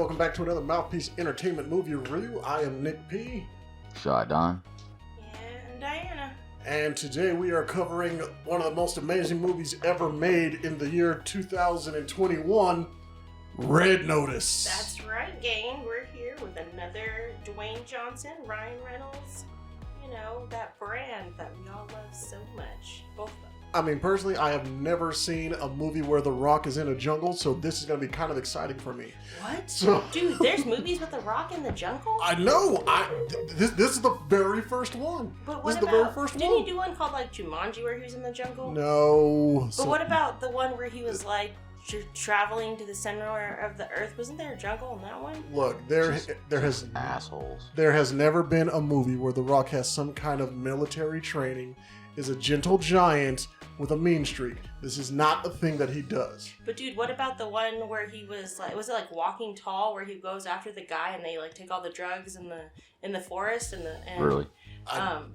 welcome back to another Moufpiece Entertainment movie review. I am Nick P. Don. And Diana. And today we are covering one of the most amazing movies ever made in the year 2021, Red Notice. That's right, gang. We're here with another Dwayne Johnson, Ryan Reynolds. You know, that brand that we all love so much. Both of them. I mean, personally, I have never seen a movie where The Rock is in a jungle, so this is going to be kind of exciting for me. What? So, Dude, there's movies with The Rock in the jungle? I know! This is the very first one. But what this is about, the very first didn't one. he do one called like Jumanji where he was in the jungle? No. But what about the one where he was like traveling to the center of the earth? Wasn't there a jungle in that one? Look, there has assholes. There has never been a movie where The Rock has some kind of military training, is a gentle giant with a mean streak. This is not a thing that he does. But dude, what about the one where he was like, was it like Walking Tall, where he goes after the guy and they like take all the drugs in the forest and Really?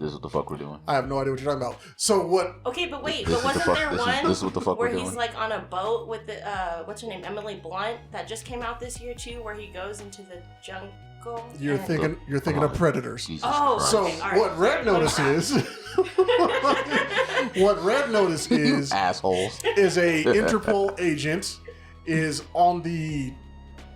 This is what the fuck we're doing. I have no idea what you're talking about. So what? Okay, but wait, This but is the wasn't fuck- there this is- one this is what the fuck where we're he's doing. like on a boat with the what's her name, Emily Blunt, that just came out this year too, where he goes into the jungle. You're and- thinking of Predators. Jesus Oh, Christ. So okay, all right, what Red sorry, Notice is, what Red Notice is assholes. a Interpol agent is on the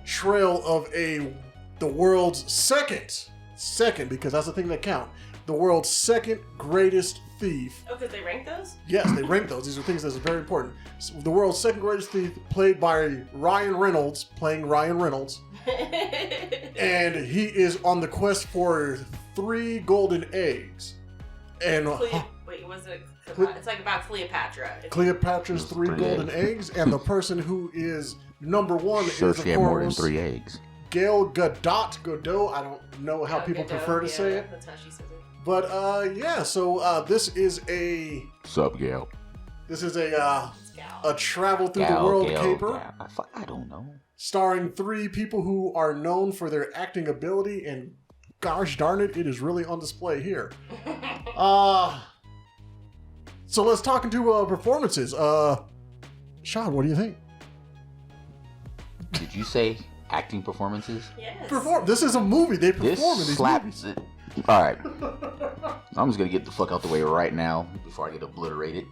trail of the world's second because that's the thing that count. The world's second greatest thief. Oh, because they rank those? Yes, they rank those. These are things that are very important. So the world's second greatest thief, played by Ryan Reynolds, playing Ryan Reynolds. And he is on the quest for 3 golden eggs. And Wait, was it? It's like about Cleopatra. Cleopatra's 3 3 golden eggs. And the person who is number 1 Sure, is, of she had more than course, 3 eggs. Gadot. I don't know how people Gadot, prefer to say yeah, it. That's how she says it. But yeah, so this is a Sup, Gail? a travel through the world caper. I don't know. Starring 3 people who are known for their acting ability, and gosh darn it, it is really on display here. So let's talk into performances. Sean, what do you think? Did you say acting performances? Yes. This is a movie. They perform in This these slaps movies. it. Alright. I'm just gonna get the fuck out the way right now before I get obliterated.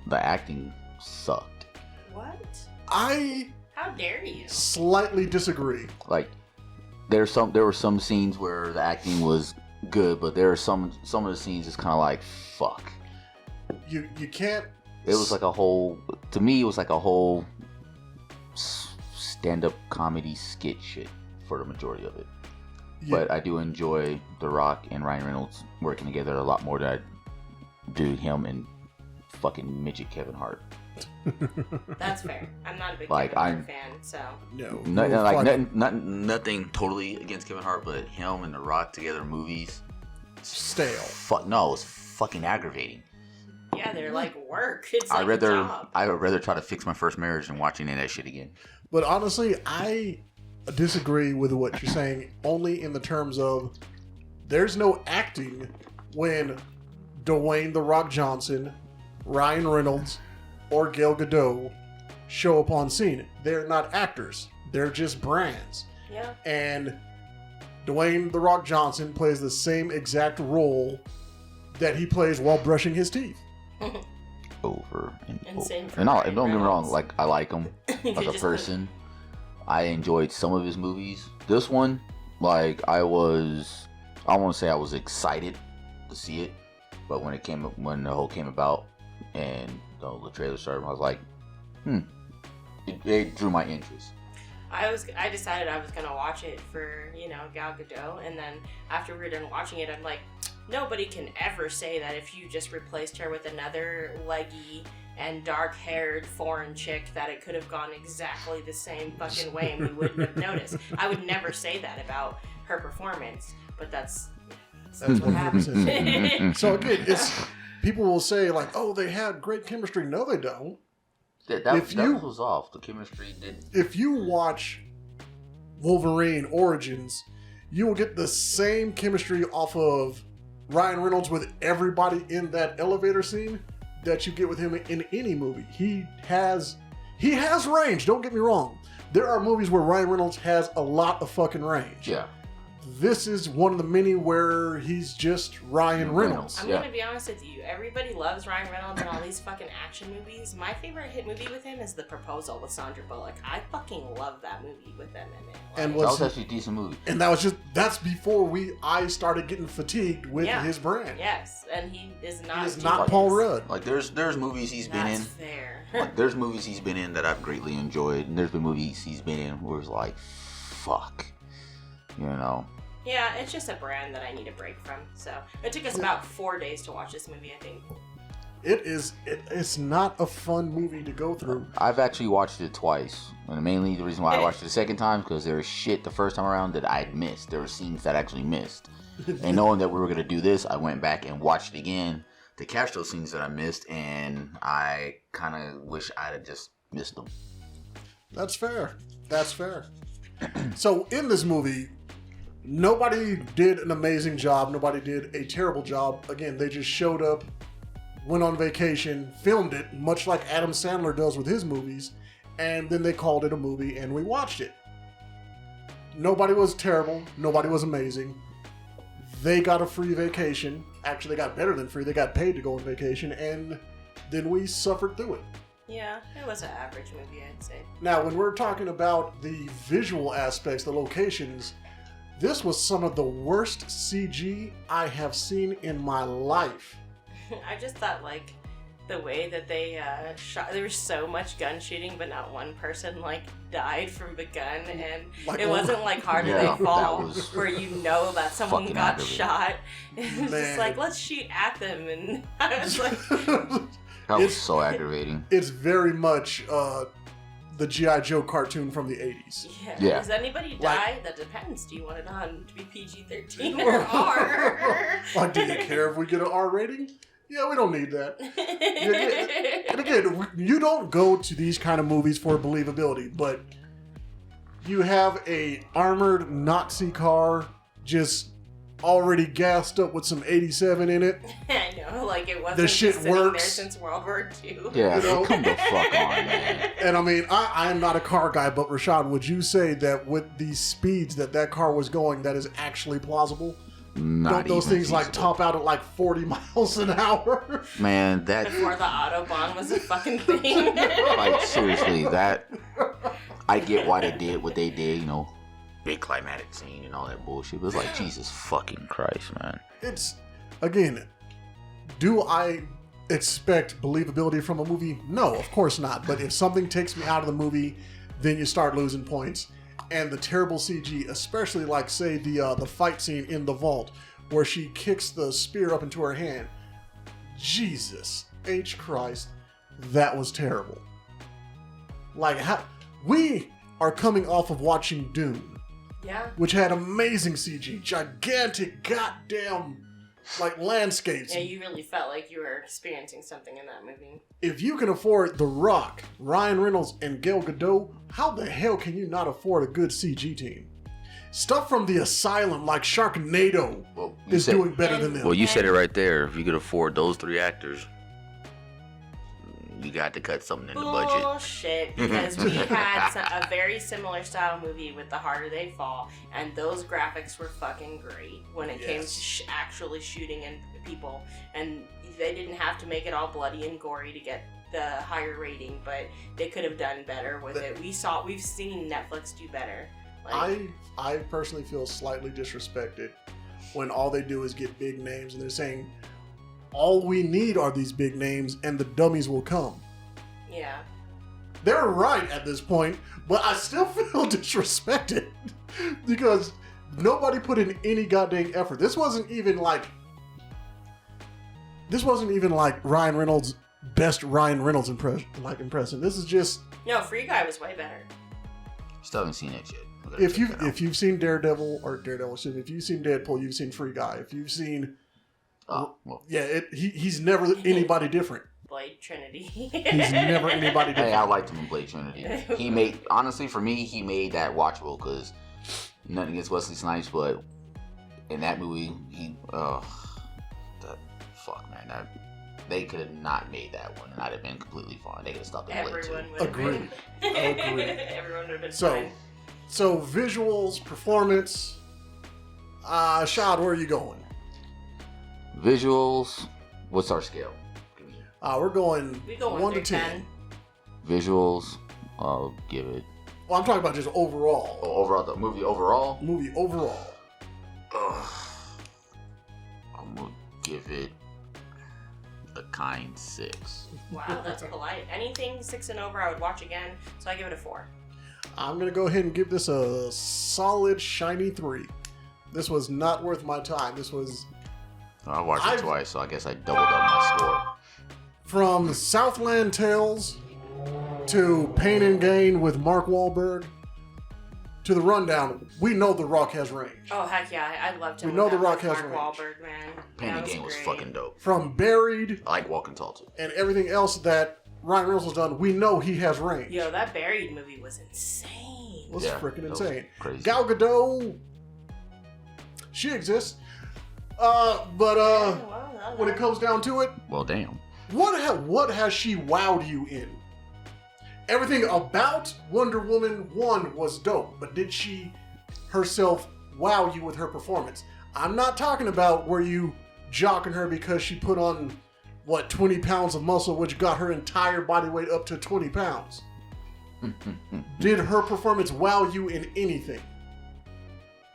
The acting sucked. What? I How dare you? slightly disagree. Like there were some scenes where the acting was good, but there are some of the scenes it's kind of like fuck. You can't. It was like a whole, to me it was like a whole stand-up comedy skit shit for the majority of it. But I do enjoy The Rock and Ryan Reynolds working together a lot more than I do him and fucking midget Kevin Hart. That's fair. I'm not a big Like, Kevin Hart fan, so. Nothing totally against Kevin Hart, but him and The Rock together in movies, Stale. no, it's fucking aggravating. Yeah, they're like work. It's like a job. I would rather try to fix my first marriage than watching that shit again. But honestly, I disagree with what you're saying, only in the terms of there's no acting when Dwayne "The Rock" Johnson, Ryan Reynolds, or Gal Gadot show up on scene. They're not actors. They're just brands. Yeah. And Dwayne "The Rock" Johnson plays the same exact role that he plays while brushing his teeth. Over and Same over. for And Ryan don't get me wrong, Reynolds. like I like him You as a just person. I enjoyed some of his movies. This one, like I want to say I was excited to see it, but when the whole came about and the trailer started, I was like, it drew my interest. I decided I was gonna watch it for, Gal Gadot, and then after we were done watching it, I'm like, nobody can ever say that if you just replaced her with another leggy and dark-haired foreign chick that it could have gone exactly the same fucking way and we wouldn't have noticed. I would never say that about her performance, but that's what happens. 100%. So again, people will say like, "Oh, they had great chemistry." No, they don't. That was off. The chemistry didn't. If you watch Wolverine Origins, you will get the same chemistry off of Ryan Reynolds with everybody in that elevator scene that you get with him in any movie. He has range, don't get me wrong. There are movies where Ryan Reynolds has a lot of fucking range. Yeah. This is one of the many where he's just Ryan Reynolds. I'm gonna be honest with you. Everybody loves Ryan Reynolds and all these fucking action movies. My favorite hit movie with him is The Proposal with Sandra Bullock. I fucking love that movie with them in it. And That was actually a decent movie. And that's before I started getting fatigued with his brand. Yes, and he is not. He is not Paul Rudd. Like there's movies he's been in. That's fair. Like there's movies he's been in that I've greatly enjoyed, and there's been movies he's been in where it's like, fuck, you know. Yeah, it's just a brand that I need a break from. So it took us about 4 days to watch this movie, I think. It's not a fun movie to go through. I've actually watched it twice, and mainly the reason why I watched it the second time because there was shit the first time around that I'd missed. There were scenes that I actually missed, and knowing that we were gonna do this, I went back and watched it again to catch those scenes that I missed, and I kind of wish I'd have just missed them. That's fair. So in this movie, nobody did an amazing job. Nobody did a terrible job. Again, they just showed up, went on vacation, filmed it, much like Adam Sandler does with his movies, and then they called it a movie and we watched it. Nobody was terrible. Nobody was amazing. They got a free vacation. Actually, they got better than free. They got paid to go on vacation, and then we suffered through it. Yeah, it was an average movie, I'd say. Now, when we're talking about the visual aspects, the locations, this was some of the worst CG I have seen in my life. I just thought, like, the way that they shot, there was so much gun shooting, but not one person, like, died from the gun, and like, it wasn't like Harder They Fall, where you know that someone got shot. It's just like, let's shoot at them, and I was like... That was so aggravating. It's very much the G.I. Joe cartoon from the 80s. Yeah. Does anybody die? That depends. Do you want it on to be PG-13 or R? Like, do you care if we get an R rating? Yeah, we don't need that. And again, you don't go to these kind of movies for believability, but you have a armored Nazi car just already gassed up with some 87 in it. I know, like it wasn't the shit sitting works there since World War II. Yeah, you know? Come the fuck on, man. And I mean, I am not a car guy, but Rashad, would you say that with the speeds that car was going, that is actually plausible? Don't those things like top out at like 40 miles an hour? Man, that before the Autobahn was a fucking thing. Like seriously, that I get why they did what they did, you know. Big climatic scene and all that bullshit. It was like, Jesus fucking Christ, man. It's, again, do I expect believability from a movie? No, of course not. But if something takes me out of the movie, then you start losing points. And the terrible CG, especially like, say, the fight scene in the vault, where she kicks the spear up into her hand. Jesus H. Christ, that was terrible. Like, we are coming off of watching Dune. Yeah. Which had amazing CG, gigantic goddamn like landscapes. Yeah, you really felt like you were experiencing something in that movie. If you can afford The Rock, Ryan Reynolds, and Gal Gadot, how the hell can you not afford a good CG team? Stuff from The Asylum like Sharknado is doing better than them. Well, you said it right there. If you could afford those three actors, you got to cut something in the budget. Bullshit, because we had a very similar style movie with The Harder They Fall, and those graphics were fucking great when it came to actually shooting and people, and they didn't have to make it all bloody and gory to get the higher rating, but they could have done better with it. We've seen Netflix do better. Like, I personally feel slightly disrespected when all they do is get big names and they're saying, all we need are these big names and the dummies will come. Yeah. They're right at this point, but I still feel disrespected because nobody put in any goddamn effort. This wasn't even like Ryan Reynolds' best Ryan Reynolds impression. This is just... No, Free Guy was way better. Still haven't seen it yet. If you've seen if you've seen Deadpool, you've seen Free Guy. If you've seen... he's never anybody different. Blade Trinity. He's never anybody different. Hey, I liked him in Blade Trinity. Honestly, for me, he made that watchable because nothing against Wesley Snipes, but in that movie, they could have not made that one, and I'd have been completely fine. They could have stopped at Blade 2. Everyone would have Agreed. been. Agreed. Everyone would have been So, fine. so visuals, performance. Shad, where are you going? Visuals. What's our scale? We're going We go 1 to 1 through 10. 10. Visuals. I'll give it. Well, I'm talking about just overall. Overall, the movie overall. Movie overall. I'm gonna give it a kind 6. Wow, that's polite. Anything 6 and over, I would watch again. So I give it a 4. I'm gonna go ahead and give this a solid shiny 3. This was not worth my time. This was I watched it twice, so I guess I doubled up my score. from Southland Tales to Pain and Gain with Mark Wahlberg to The Rundown. We know The Rock has range. Oh, heck yeah. I loved him. We know with The that Rock with has Mark range. Wahlberg, man. Pain That and Gain was great. fucking dope. From Buried I like Walking Tall too. and everything else that Ryan Reynolds has done, we know he has range. Yo, that Buried movie was insane. It was Yeah, freaking that was insane. crazy. Gal Gadot, she exists. When it comes down to it, Well, damn. what has she wowed you in? Everything about Wonder Woman 1 was dope, but did she herself wow you with her performance? I'm not talking about were you jocking her because she put on, 20 pounds of muscle, which got her entire body weight up to 20 pounds. Did her performance wow you in anything?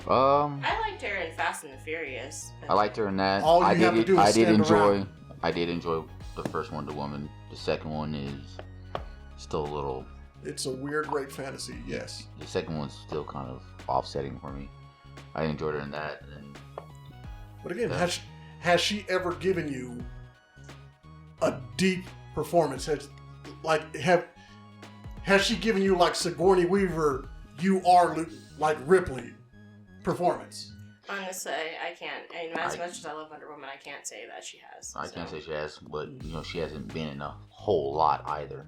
I liked her in Fast and the Furious. I liked her in that. All you have to do is stand around. I did enjoy the first Wonder Woman. The second one is still a little. It's a weird, great fantasy, yes. The second one's still kind of offsetting for me. I enjoyed her in that. And But again, Yeah. has she ever given you a deep performance? Has she given you like Sigourney Weaver, you are like Ripley performance? Honestly, I can't. As much as I love Wonder Woman, I can't say that she has. I can't say she has, but she hasn't been in a whole lot either.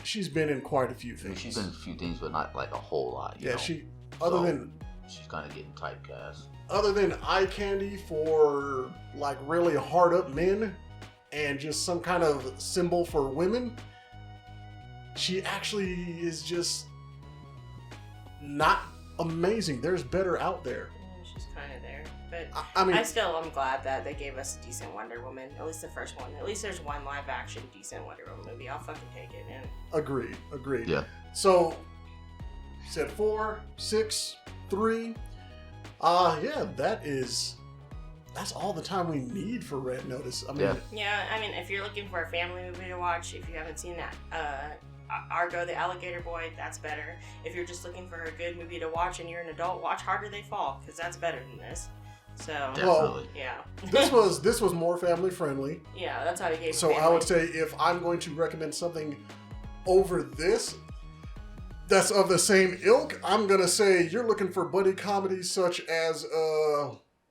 She's been in quite a few I mean, things. she's been in a few things, but not like a whole lot. You Yeah, know? she's kind of getting typecast. other than eye candy for like really hard up men and just some kind of symbol for women, she actually is just not amazing. There's better out there. She's kind of there, but I mean, I'm glad that they gave us a decent Wonder Woman. At least the first one. At least there's one live action decent Wonder Woman movie. I'll fucking take it, man. agreed. Yeah. So, you said 4, 6, 3. Yeah, that's all the time we need for Red Notice. I mean, Yeah. Yeah, if you're looking for a family movie to watch, if you haven't seen that, Argo the Alligator Boy, that's better. If you're just looking for a good movie to watch and you're an adult, watch Harder They Fall, because that's better than this. So, Definitely. yeah. this was more family friendly. Yeah, that's how he gave So I would say if I'm going to recommend something over this that's of the same ilk, I'm gonna say you're looking for buddy comedies such as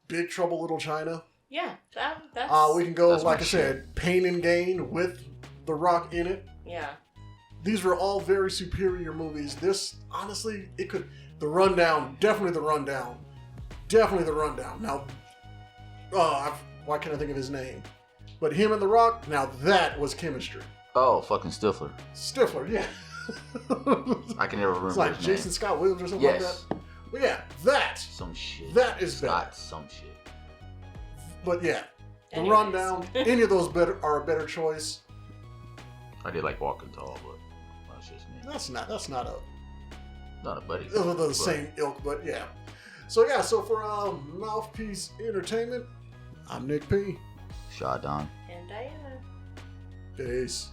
Big Trouble Little China. Yeah, that's... We can go, That's like my I said, Pain and Gain with The Rock in it. Yeah. These were all very superior movies. This, honestly, The Rundown, definitely The Rundown. Definitely The Rundown. Now, why can't I think of his name? But him and The Rock, now that was chemistry. Oh, fucking Stifler. Stifler, yeah. I can never remember It's like his Jason name. Scott Williams or something like Yes. that. But yeah, that Some shit. That is Scott better. some shit. But yeah, The Anyways. Rundown, any of those are a better choice. I did like Walking Tall, but that's just me. That's not Not a buddy. the but same ilk, but yeah. So yeah, so for Moufpiece Entertainment, I'm Nick P. Shaw Don. And Diana. Peace.